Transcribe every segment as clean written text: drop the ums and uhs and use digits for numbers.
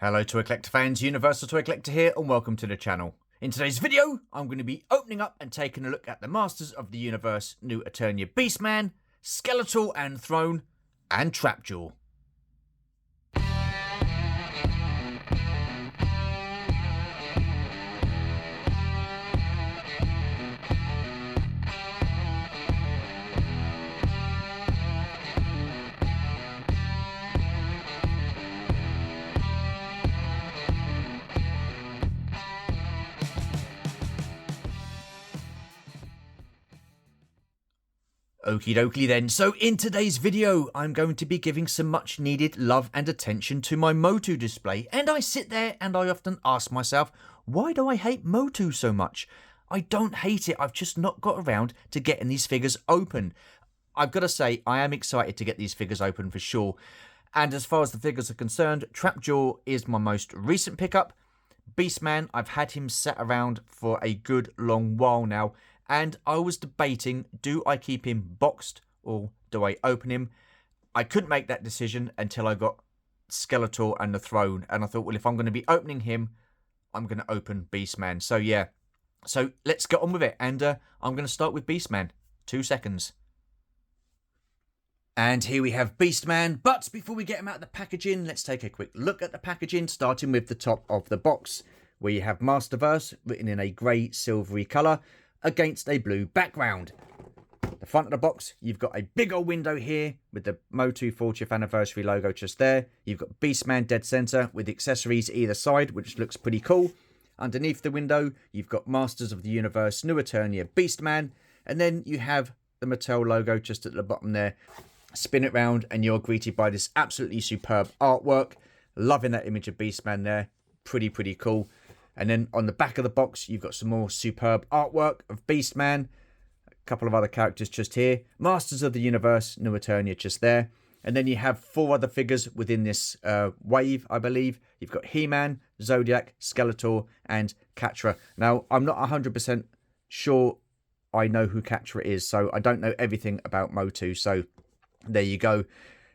Hello Toy Collector fans, Universal Toy Collector here and welcome to the channel. In today's video, I'm going to be opening up and taking a look at the Masters of the Universe new Eternia Beast Man, Skeletor and Throne, and Trapjaw. Okie dokie then, so in today's video I'm going to be giving some much needed love and attention to my MOTU display, and I sit there and I often ask myself, why do I hate MOTU so much? I don't hate it, I've just not got around to getting these figures open. I've got to say, I am excited to get these figures open for sure, and as far as the figures are concerned, Trapjaw is my most recent pickup. Beast Man, I've had him sat around for a good long while now, and I was debating, do I keep him boxed or do I open him? I couldn't make that decision until I got Skeletor and the Throne. And I thought, well, if I'm going to be opening him, I'm going to open Beast Man. So yeah, so let's get on with it. And I'm going to start with Beast Man. 2 seconds. And here we have Beast Man. But before we get him out of the packaging, let's take a quick look at the packaging, starting with the top of the box, where you have Masterverse written in a grey silvery colour against a blue background. The front of the box, you've got a big old window here with the MOTU 40th anniversary logo just there. You've got Beast Man dead center with accessories either side, which looks pretty cool. Underneath the window, you've got Masters of the Universe New Eternia Beast Man, and then you have the Mattel logo just at the bottom there. Spin it round and you're greeted by this absolutely superb artwork. Loving that image of Beast Man there. Pretty cool. And then on the back of the box, you've got some more superb artwork of Beast Man. A couple of other characters just here. Masters of the Universe, New Eternia just there. And then you have 4 other figures within this wave, I believe. You've got He-Man, Zodiac, Skeletor, and Catra. Now, I'm not 100% sure I know who Catra is, so I don't know everything about MOTU. So there you go.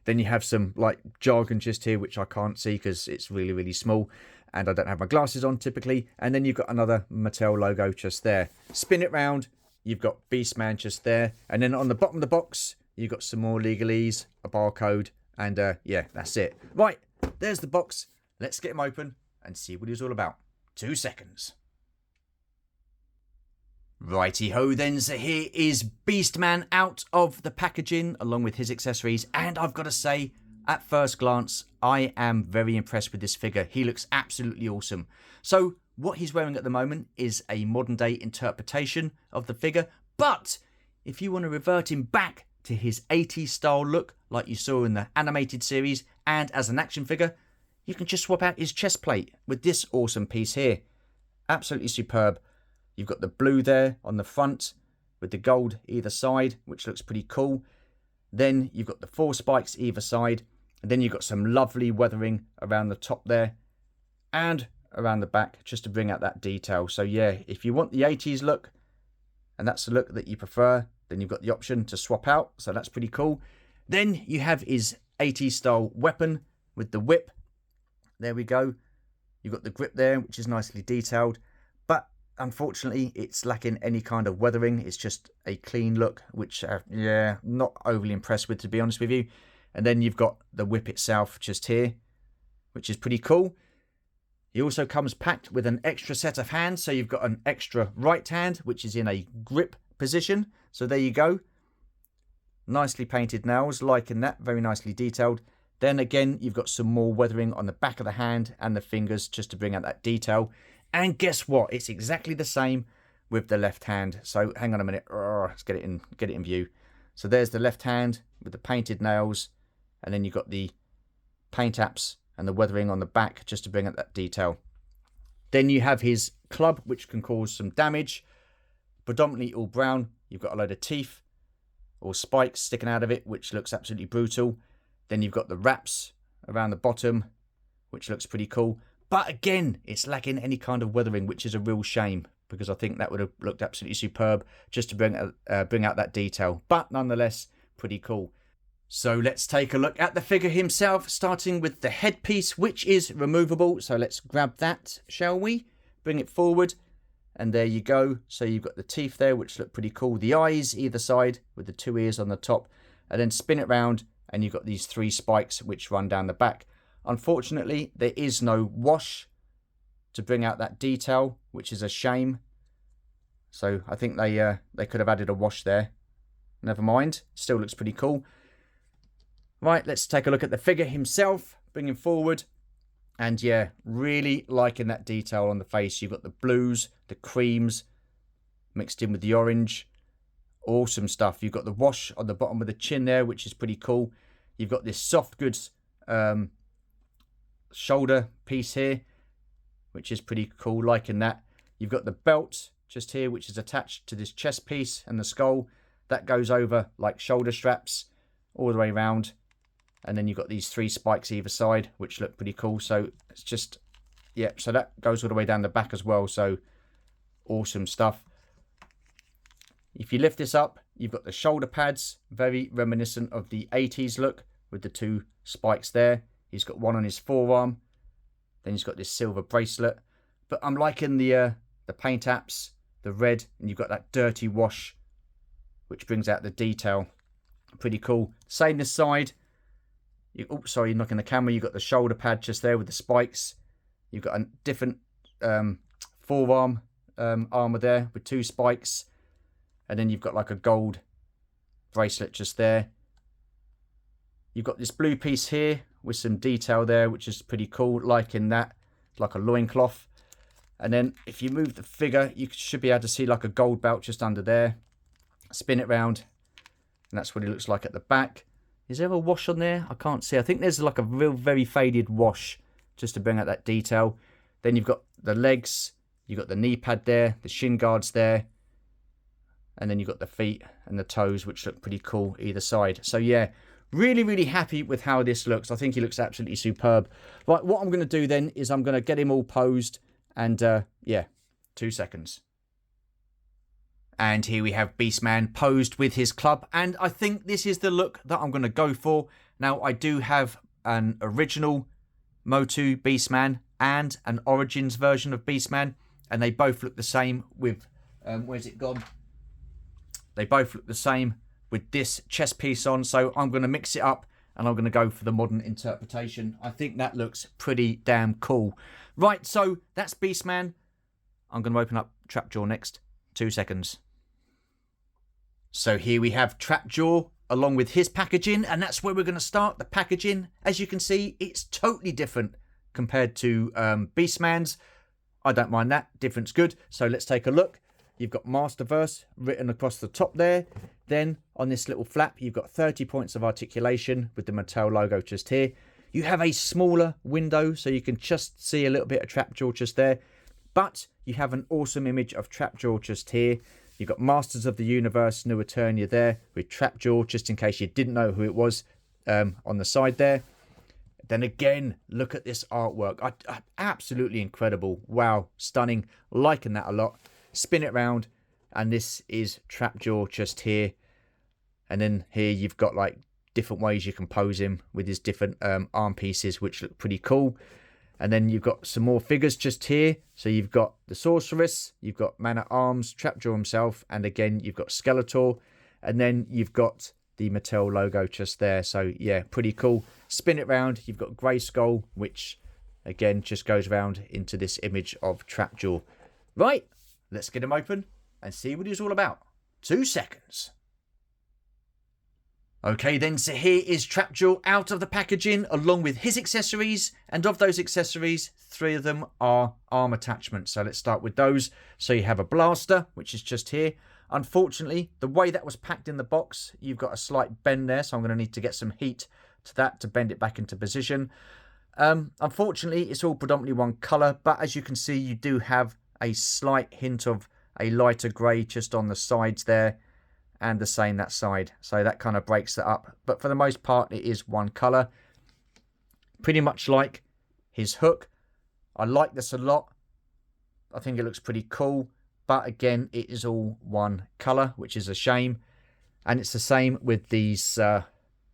Then you have some like jargon just here, which I can't see because it's really small. And I don't have my glasses on typically. And then you've got another Mattel logo just there. Spin it round. You've got Beast Man just there. And then on the bottom of the box, you've got some more legalese, a barcode. And yeah, that's it. Right, there's the box. Let's get him open and see what he's all about. 2 seconds. Righty-ho then, so here is Beast Man out of the packaging along with his accessories. And I've got to say, at first glance, I am very impressed with this figure. He looks absolutely awesome. So what he's wearing at the moment is a modern day interpretation of the figure. But if you want to revert him back to his 80s style look like you saw in the animated series and as an action figure, you can just swap out his chest plate with this awesome piece here. Absolutely superb. You've got the blue there on the front with the gold either side, which looks pretty cool. Then you've got the 4 spikes either side. And then you've got some lovely weathering around the top there and around the back just to bring out that detail. So yeah, if you want the 80s look and that's the look that you prefer, then you've got the option to swap out. So that's pretty cool. Then you have his 80s style weapon with the whip. There we go. You've got the grip there, which is nicely detailed. But unfortunately, it's lacking any kind of weathering. It's just a clean look, which, yeah, not overly impressed with, to be honest with you. And then you've got the whip itself just here, which is pretty cool. He also comes packed with an extra set of hands. So you've got an extra right hand, which is in a grip position. So there you go. Nicely painted nails, liking that. Very nicely detailed. Then again, you've got some more weathering on the back of the hand and the fingers just to bring out that detail. And guess what? It's exactly the same with the left hand. So hang on a minute. Let's get it in view. So there's the left hand with the painted nails. And then you've got the paint apps and the weathering on the back just to bring out that detail. Then you have his club, which can cause some damage. Predominantly all brown. You've got a load of teeth or spikes sticking out of it, which looks absolutely brutal. Then you've got the wraps around the bottom, which looks pretty cool. But again, it's lacking any kind of weathering, which is a real shame, because I think that would have looked absolutely superb just to bring out that detail. But nonetheless, pretty cool. So let's take a look at the figure himself, starting with the headpiece, which is removable. So let's grab that, shall we? Bring it forward, and there you go. So you've got the teeth there, which look pretty cool. The eyes either side with the 2 ears on the top, and then spin it round, and you've got these 3 spikes which run down the back. Unfortunately, there is no wash to bring out that detail, which is a shame. So I think they could have added a wash there. Never mind, still looks pretty cool. Right, let's take a look at the figure himself, bring him forward. And yeah, really liking that detail on the face. You've got the blues, the creams, mixed in with the orange. Awesome stuff. You've got the wash on the bottom of the chin there, which is pretty cool. You've got this soft goods shoulder piece here, which is pretty cool, liking that. You've got the belt just here, which is attached to this chest piece and the skull. That goes over like shoulder straps all the way around. And then you've got these 3 spikes either side, which look pretty cool. So it's just, yeah, so that goes all the way down the back as well. So awesome stuff. If you lift this up, you've got the shoulder pads, very reminiscent of the 80s look with the 2 spikes there. He's got one on his forearm. Then he's got this silver bracelet. But I'm liking the paint apps, the red, and you've got that dirty wash, which brings out the detail. Pretty cool. Same this side. Oh, sorry, you're knocking the camera. You've got the shoulder pad just there with the spikes. You've got a different forearm armor there with 2 spikes. And then you've got like a gold bracelet just there. You've got this blue piece here with some detail there, which is pretty cool. Liking that, like a loincloth. And then if you move the figure, you should be able to see like a gold belt just under there. Spin it round. And that's what it looks like at the back. Is there a wash on there? I can't see. I think there's like a real very faded wash just to bring out that detail. Then you've got the legs. You've got the knee pad there. The shin guards there. And then you've got the feet and the toes, which look pretty cool either side. So yeah, really, really happy with how this looks. I think he looks absolutely superb. Right, what I'm going to do then is I'm going to get him all posed. And yeah, 2 seconds. And here we have Beast Man posed with his club. And I think this is the look that I'm going to go for. Now, I do have an original MOTU Beast Man and an Origins version of Beast Man. And they both look the same with... where's it gone? They both look the same with this chest piece on. So I'm going to mix it up and I'm going to go for the modern interpretation. I think that looks pretty damn cool. Right, so that's Beast Man. I'm going to open up Trapjaw next. 2 seconds. So here we have Trapjaw along with his packaging, and that's where we're going to start. The packaging, as you can see, it's totally different compared to Beastman's. I don't mind that. Different's good. So let's take a look. You've got Masterverse written across the top there. Then on this little flap, you've got 30 points of articulation with the MOTU logo just here. You have a smaller window, so you can just see a little bit of Trapjaw just there. But you have an awesome image of Trapjaw just here. You've got Masters of the Universe, New Eternia there with Trapjaw, just in case you didn't know who it was, on the side there. Then again, look at this artwork. Absolutely incredible. Wow, stunning. Liking that a lot. Spin it round, and this is Trapjaw just here. And then here you've got like different ways you can pose him with his different arm pieces, which look pretty cool. And then you've got some more figures just here. So you've got the Sorceress, you've got Man-at-Arms, Trapjaw himself, and again, you've got Skeletor. And then you've got the Mattel logo just there. So yeah, pretty cool. Spin it round, you've got Grayskull, which again just goes around into this image of Trapjaw. Right, let's get him open and see what he's all about. 2 seconds. Okay then, so here is Trapjaw out of the packaging along with his accessories, and of those accessories, 3 of them are arm attachments. So let's start with those. So you have a blaster, which is just here. Unfortunately, the way that was packed in the box, you've got a slight bend there, so I'm going to need to get some heat to that to bend it back into position. Unfortunately, it's all predominantly one colour, but as you can see, you do have a slight hint of a lighter grey just on the sides there. And the same that side, so that kind of breaks that up, but for the most part it is one colour, pretty much like his hook. I like this a lot. I think it looks pretty cool, but again it is all one colour, which is a shame. And it's the same with these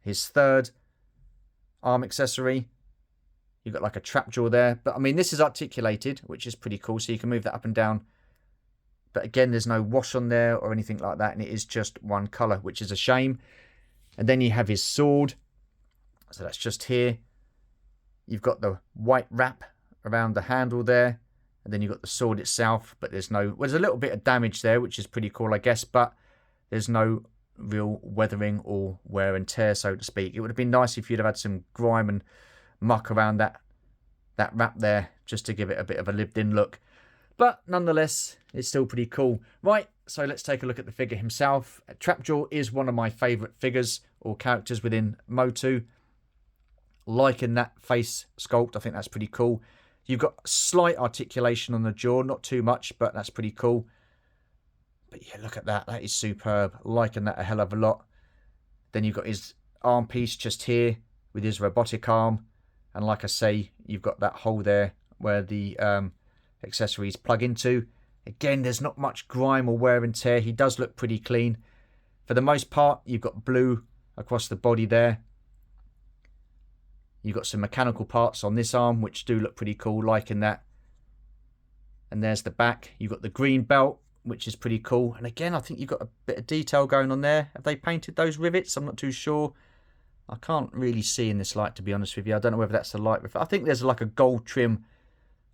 his third arm accessory. You've got like a trap jaw there. But I mean, this is articulated, which is pretty cool. So you can move that up and down. But again, there's no wash on there or anything like that. And it is just one colour, which is a shame. And then you have his sword. So that's just here. You've got the white wrap around the handle there. And then you've got the sword itself. But there's no... Well, there's a little bit of damage there, which is pretty cool, I guess. But there's no real weathering or wear and tear, so to speak. It would have been nice if you'd have had some grime and muck around that wrap there, just to give it a bit of a lived-in look. But nonetheless, it's still pretty cool. Right, so let's take a look at the figure himself. Trapjaw is one of my favourite figures or characters within MOTU. Liking that face sculpt, I think that's pretty cool. You've got slight articulation on the jaw, not too much, but that's pretty cool. But yeah, look at that. That is superb. Liking that a hell of a lot. Then you've got his arm piece just here with his robotic arm. And like I say, you've got that hole there where the accessories plug into. Again, there's not much grime or wear and tear. He does look pretty clean. For the most part, you've got blue across the body there. You've got some mechanical parts on this arm, which do look pretty cool, liking that. And there's the back. You've got the green belt, which is pretty cool. And again, I think you've got a bit of detail going on there. Have they painted those rivets? I'm not too sure. I can't really see in this light, to be honest with you. I don't know whether that's the light. I think there's like a gold trim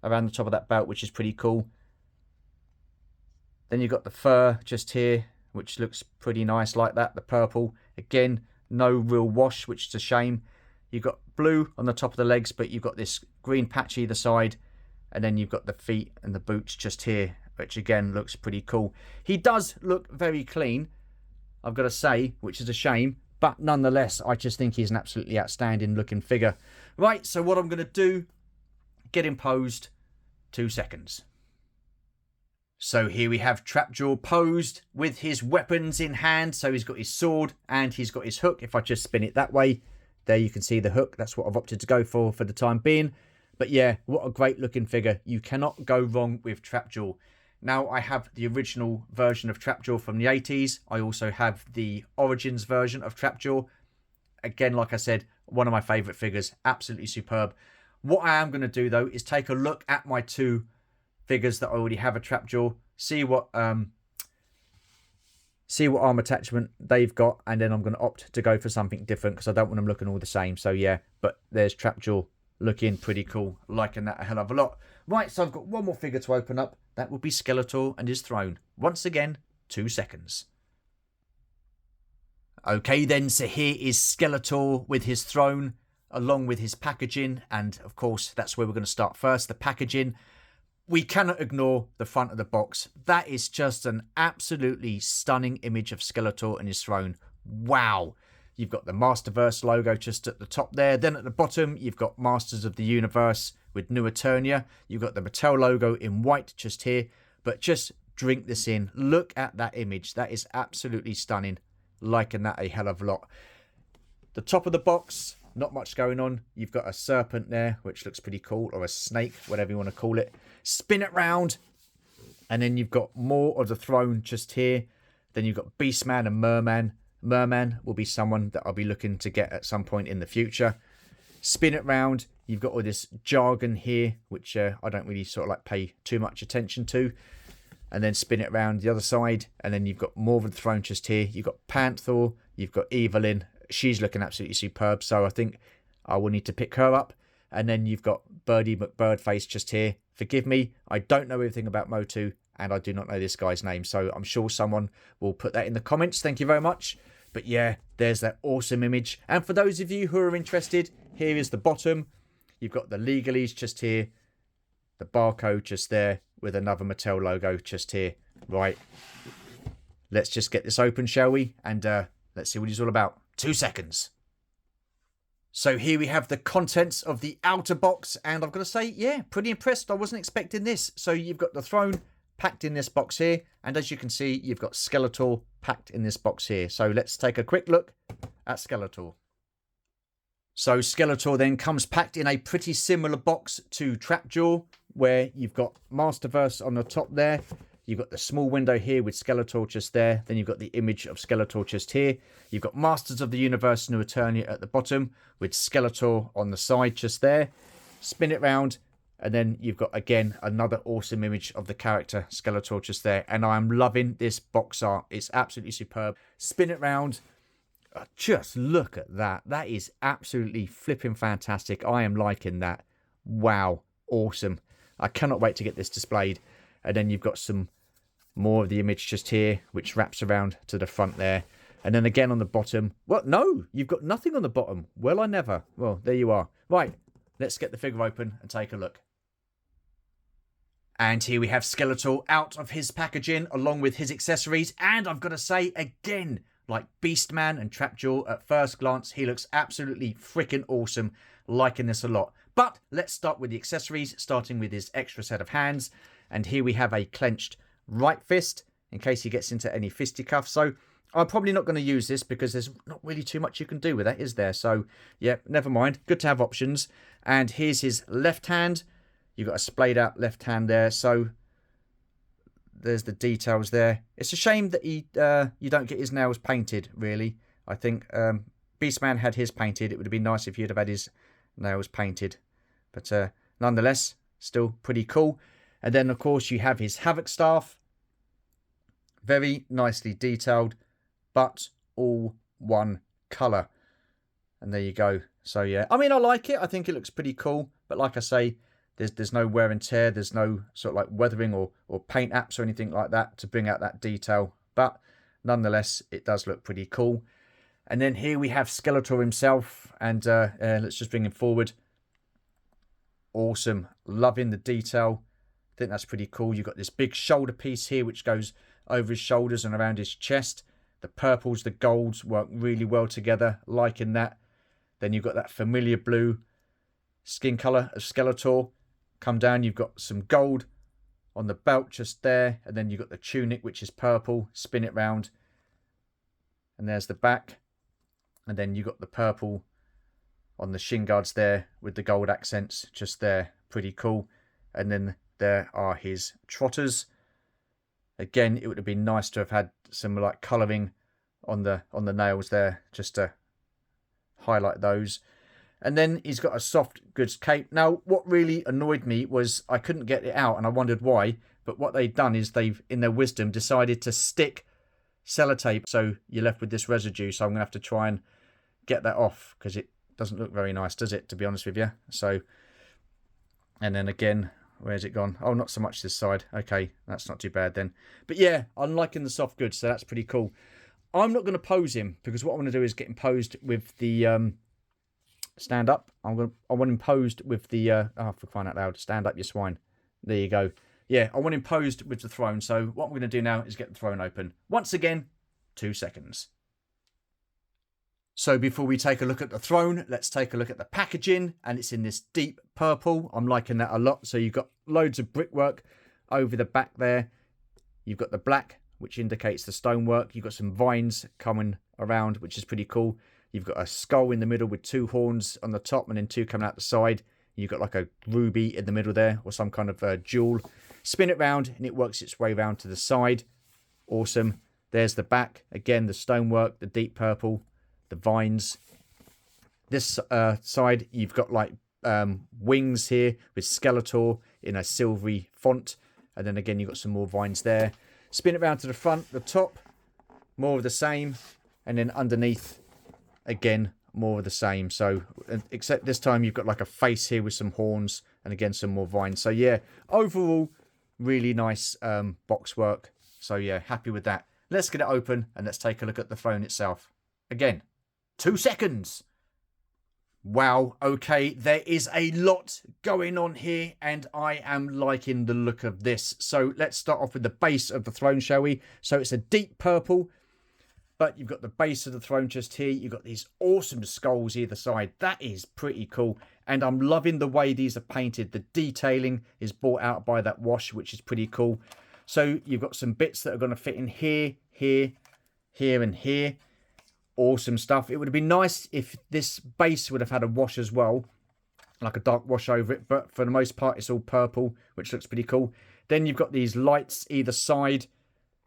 around the top of that belt, which is pretty cool. Then you've got the fur just here, which looks pretty nice like that. The purple. Again, no real wash, which is a shame. You've got blue on the top of the legs, but you've got this green patch either side. And then you've got the feet and the boots just here, which again looks pretty cool. He does look very clean, I've got to say, which is a shame. But nonetheless, I just think he's an absolutely outstanding looking figure. Right, so what I'm going to do, get him posed. 2 seconds. So here we have Trapjaw posed with his weapons in hand. So he's got his sword and he's got his hook. If I just spin it that way, there you can see the hook. That's what I've opted to go for the time being. But yeah, what a great looking figure. You cannot go wrong with Trapjaw. Now, I have the original version of Trapjaw from the 80s. I also have the Origins version of Trapjaw. Again, like I said, one of my favourite figures. Absolutely superb. What I am going to do, though, is take a look at my 2 figures that I already have a Trapjaw. See what arm attachment they've got. And then I'm going to opt to go for something different because I don't want them looking all the same. So, yeah. But there's Trapjaw looking pretty cool. Liking that a hell of a lot. Right, so I've got one more figure to open up. That will be Skeletor and his throne. Once again, 2 seconds. Okay then, so here is Skeletor with his throne, along with his packaging. And of course, that's where we're going to start first, the packaging. We cannot ignore the front of the box. That is just an absolutely stunning image of Skeletor and his throne. Wow. You've got the Masterverse logo just at the top there. Then at the bottom, you've got Masters of the Universe with New Eternia. You've got the Mattel logo in white just here. But just drink this in. Look at that image. That is absolutely stunning. Liking that a hell of a lot. The top of the box, not much going on. You've got a serpent there, which looks pretty cool. Or a snake, whatever you want to call it. Spin it round. And then you've got more of the throne just here. Then you've got Beast Man and Merman. Merman will be someone that I'll be looking to get at some point in the future. Spin it round. You've got all this jargon here, which I don't really sort of like pay too much attention to. And then spin it around the other side. And then you've got more of the throne just here. You've got Panther. You've got Evelyn. She's looking absolutely superb. So I think I will need to pick her up. And then you've got Birdie McBirdface just here. Forgive me. I don't know everything about MOTU. And I do not know this guy's name. So I'm sure someone will put that in the comments. Thank you very much. But yeah, there's that awesome image. And for those of you who are interested, here is the bottom. You've got the legalese just here. The barcode just there with another Mattel logo just here. Right. Let's just get this open, shall we? And let's see what he's all about. 2 seconds. So here we have the contents of the outer box. And I've got to say, yeah, pretty impressed. I wasn't expecting this. So you've got the throne packed in this box here. And as you can see, you've got Skeletor packed in this box here. So let's take a quick look at Skeletor. So Skeletor then comes packed in a pretty similar box to Trapjaw, where you've got Masterverse on the top there. You've got the small window here with Skeletor just there. Then you've got the image of Skeletor just here. You've got Masters of the Universe New Eternia at the bottom with Skeletor on the side just there. Spin it round. And then you've got, again, another awesome image of the character Skeletor just there. And I am loving this box art. It's absolutely superb. Spin it round. Just look at that. That is absolutely flipping fantastic. I am liking that. Wow. Awesome. I cannot wait to get this displayed. And then you've got some more of the image just here, which wraps around to the front there. And then again on the bottom. Well, no, you've got nothing on the bottom. Well, I never. Well, there you are. Right. Let's get the figure open and take a look. And here we have Skeletor out of his packaging along with his accessories. And I've got to say again, like Beast Man and Trapjaw, at first glance, he looks absolutely freaking awesome. Liking this a lot. But let's start with the accessories, starting with his extra set of hands. And here we have a clenched right fist in case he gets into any fisticuffs. So I'm probably not going to use this because there's not really too much you can do with that, is there? So yeah, never mind. Good to have options. And here's his left hand. You've got a splayed out left hand there. So there's the details there. It's a shame that you don't get his nails painted, really. I think Beastman had his painted. It would have been nice if he'd have had his nails painted. But nonetheless, still pretty cool. And then, of course, you have his Havoc staff. Very nicely detailed, but all one colour. And there you go. So, yeah. I mean, I like it. I think it looks pretty cool. But like I say, there's no wear and tear. There's no sort of like weathering or paint apps or anything like that to bring out that detail. But nonetheless, it does look pretty cool. And then here we have Skeletor himself. And let's just bring him forward. Awesome. Loving the detail. I think that's pretty cool. You've got this big shoulder piece here which goes over his shoulders and around his chest. The purples, the golds work really well together. Liking that. Then you've got that familiar blue skin colour of Skeletor. Come down, you've got some gold on the belt just there. And then you've got the tunic, which is purple. Spin it round. And there's the back. And then you've got the purple on the shin guards there with the gold accents just there. Pretty cool. And then there are his trotters. Again, it would have been nice to have had some like colouring on the nails there just to highlight those. And then he's got a soft goods cape. Now, what really annoyed me was I couldn't get it out and I wondered why. But what they've done is they've, in their wisdom, decided to stick sellotape. So you're left with this residue. So I'm going to have to try and get that off because it doesn't look very nice, does it, to be honest with you? So, and then again, where's it gone? Oh, not so much this side. Okay, that's not too bad then. But yeah, I'm liking the soft goods, so that's pretty cool. I'm not going to pose him because what I want to do is get him posed with the... stand up. I want him posed with the... oh, for crying out loud. Stand up, you swine. There you go. Yeah, I want him posed with the throne. So what we're going to do now is get the throne open. Once again, 2 seconds. So before we take a look at the throne, let's take a look at the packaging. And it's in this deep purple. I'm liking that a lot. So you've got loads of brickwork over the back there. You've got the black, which indicates the stonework. You've got some vines coming around, which is pretty cool. You've got a skull in the middle with 2 horns on the top and then 2 coming out the side. You've got like a ruby in the middle there or some kind of jewel. Spin it round and it works its way round to the side. Awesome. There's the back. Again, the stonework, the deep purple, the vines. This side, you've got like wings here with Skeletor in a silvery font. And then again, you've got some more vines there. Spin it round to the front, the top. More of the same. And then underneath... again, more of the same. So, except this time you've got like a face here with some horns and again some more vines. So yeah, overall, really nice box work. So yeah, happy with that. Let's get it open and let's take a look at the throne itself. Again, 2 seconds. Wow, okay, there is a lot going on here and I am liking the look of this. So let's start off with the base of the throne, shall we? So it's a deep purple. But you've got the base of the throne just here. You've got these awesome skulls either side. That is pretty cool. And I'm loving the way these are painted. The detailing is brought out by that wash, which is pretty cool. So you've got some bits that are going to fit in here, here, here, and here. Awesome stuff. It would have been nice if this base would have had a wash as well. Like a dark wash over it. But for the most part, it's all purple, which looks pretty cool. Then you've got these lights either side,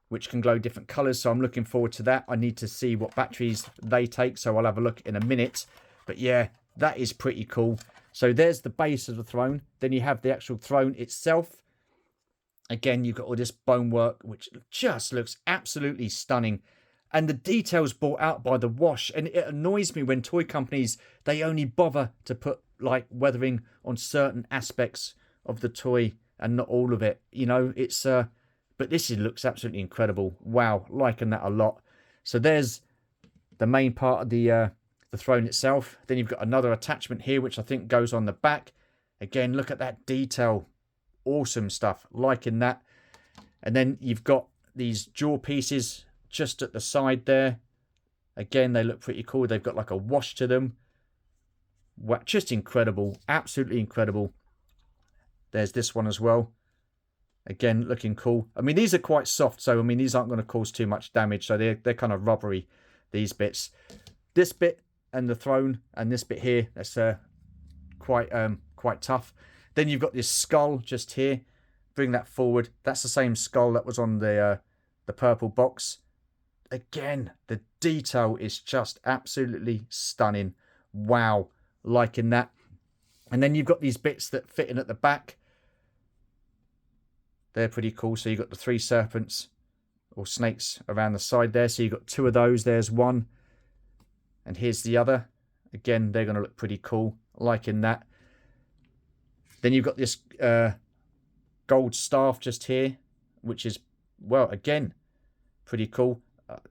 which can glow different colours. So I'm looking forward to that. I need to see what batteries they take, so I'll have a look in a minute. But yeah, that is pretty cool. So there's the base of the throne. Then you have the actual throne itself. Again, you've got all this bonework, which just looks absolutely stunning. And the details brought out by the wash. And it annoys me when toy companies, they only bother to put like weathering on certain aspects of the toy and not all of it. You know, it's... But this looks absolutely incredible. Wow, liking that a lot. So there's the main part of the throne itself. Then you've got another attachment here, which I think goes on the back. Again, look at that detail. Awesome stuff. Liking that. And then you've got these jaw pieces just at the side there. Again, they look pretty cool. They've got like a wash to them. Wow, just incredible. Absolutely incredible. There's this one as well. Again, looking cool. I mean, these are quite soft, so I mean, these aren't going to cause too much damage. So they're kind of rubbery, these bits. This bit and the throne and this bit here, that's quite tough. Then you've got this skull just here. Bring that forward. That's the same skull that was on the purple box. Again, the detail is just absolutely stunning. Wow, liking that. And then you've got these bits that fit in at the back. They're pretty cool. So you've got the 3 serpents or snakes around the side there. So you've got 2 of those. There's one. And here's the other. Again, they're going to look pretty cool. Liking that. Then you've got this gold staff just here, which is, well, again, pretty cool.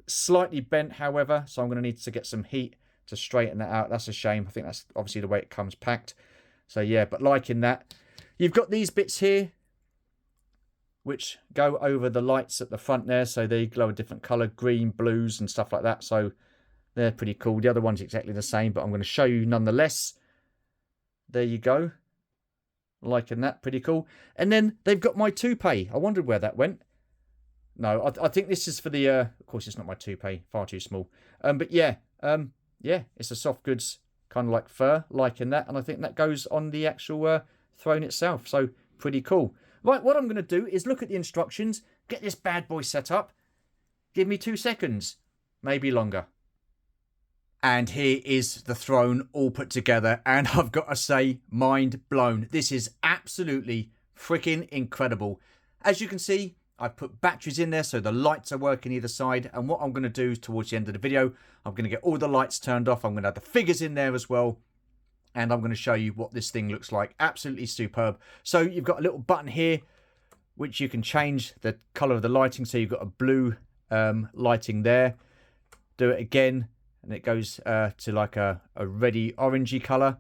Slightly bent, however, so I'm going to need to get some heat to straighten that out. That's a shame. I think that's obviously the way it comes packed. So, yeah, but liking that. You've got these bits here, which go over the lights at the front there. So they glow a different colour, green, blues and stuff like that. So they're pretty cool. The other one's exactly the same, but I'm going to show you nonetheless. There you go. Liking that. Pretty cool. And then they've got my toupee. I wondered where that went. No, I think this is for the... of course, it's not my toupee. Far too small. But yeah. Yeah, it's a soft goods kind of like fur. Liking that. And I think that goes on the actual throne itself. So pretty cool. Right, what I'm going to do is look at the instructions, get this bad boy set up. Give me 2 seconds, maybe longer. And here is the throne all put together. And I've got to say, mind blown. This is absolutely freaking incredible. As you can see, I've put batteries in there so the lights are working either side. And what I'm going to do towards the end of the video, I'm going to get all the lights turned off. I'm going to have the figures in there as well. And I'm going to show you what this thing looks like. Absolutely superb. So you've got a little button here, which you can change the colour of the lighting. So you've got a blue lighting there. Do it again. And it goes to like a reddy orangey colour.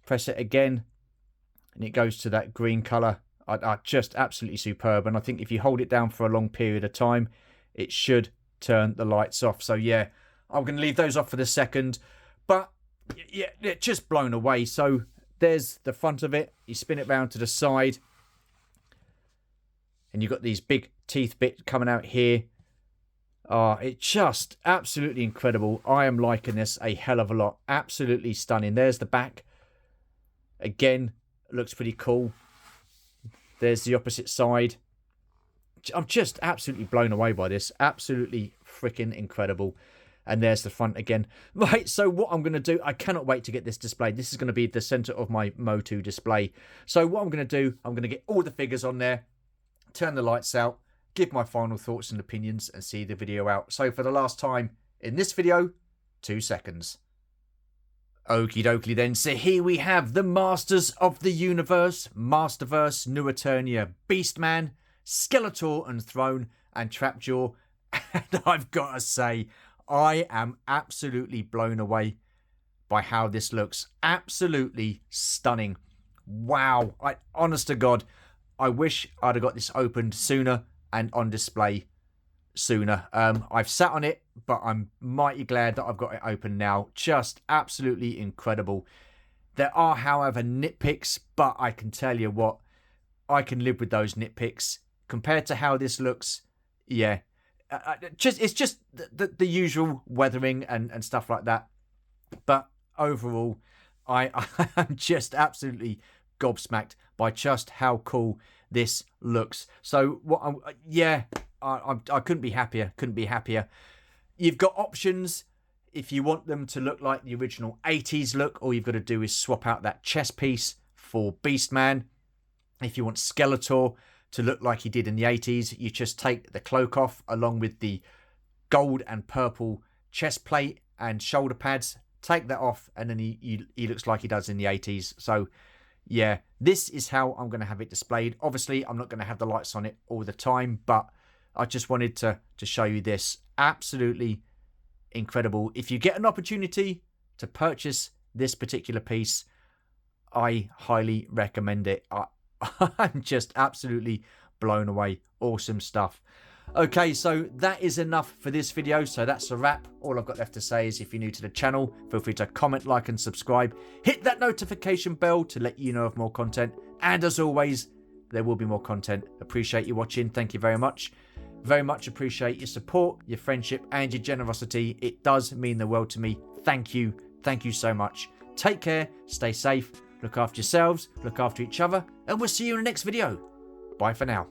Press it again. And it goes to that green colour. Just absolutely superb. And I think if you hold it down for a long period of time, it should turn the lights off. So yeah, I'm going to leave those off for the second. But yeah, just blown away. So there's the front of it. You spin it round to the side. And you've got these big teeth bit coming out here. It's just absolutely incredible. I am liking this a hell of a lot. Absolutely stunning. There's the back. Again, looks pretty cool. There's the opposite side. I'm just absolutely blown away by this. Absolutely freaking incredible. And there's the front again. Right, so what I'm going to do, I cannot wait to get this displayed. This is going to be the centre of my MOTU display. So what I'm going to do, I'm going to get all the figures on there, turn the lights out, give my final thoughts and opinions, and see the video out. So for the last time in this video, 2 seconds. Okie dokie then, so here we have the Masters of the Universe, Masterverse, New Eternia Beast Man, Skeletor and Throne, and Trapjaw. And I've got to say, I am absolutely blown away by how this looks. Absolutely stunning. Wow. Honest to God, I wish I'd have got this opened sooner and on display sooner. I've sat on it, but I'm mighty glad that I've got it open now. Just absolutely incredible. There are, however, nitpicks, but I can tell you what, I can live with those nitpicks. Compared to how this looks, yeah. It's just the usual weathering and stuff like that. But overall, I'm just absolutely gobsmacked by just how cool this looks. So what? Yeah, I couldn't be happier. Couldn't be happier. You've got options. If you want them to look like the original 80s look, all you've got to do is swap out that chest piece for Beast Man. If you want Skeletor to look like he did in the 80s, you just take the cloak off along with the gold and purple chest plate and shoulder pads. Take that off and then he looks like he does in the 80s. So yeah, this is how I'm going to have it displayed. Obviously, I'm not going to have the lights on it all the time, but I just wanted to show you this. Absolutely incredible. If you get an opportunity to purchase this particular piece, I highly recommend it. I'm just absolutely blown away. Awesome stuff. Okay, so that is enough for this video. So that's a wrap. All I've got left to say is if you're new to the channel, feel free to comment, like and subscribe. Hit that notification bell to let you know of more content. And as always, there will be more content. Appreciate you watching. Thank you very much. Very much appreciate your support, your friendship and your generosity. It does mean the world to me. Thank you. Thank you so much. Take care. Stay safe. Look after yourselves. Look after each other. And we'll see you in the next video. Bye for now.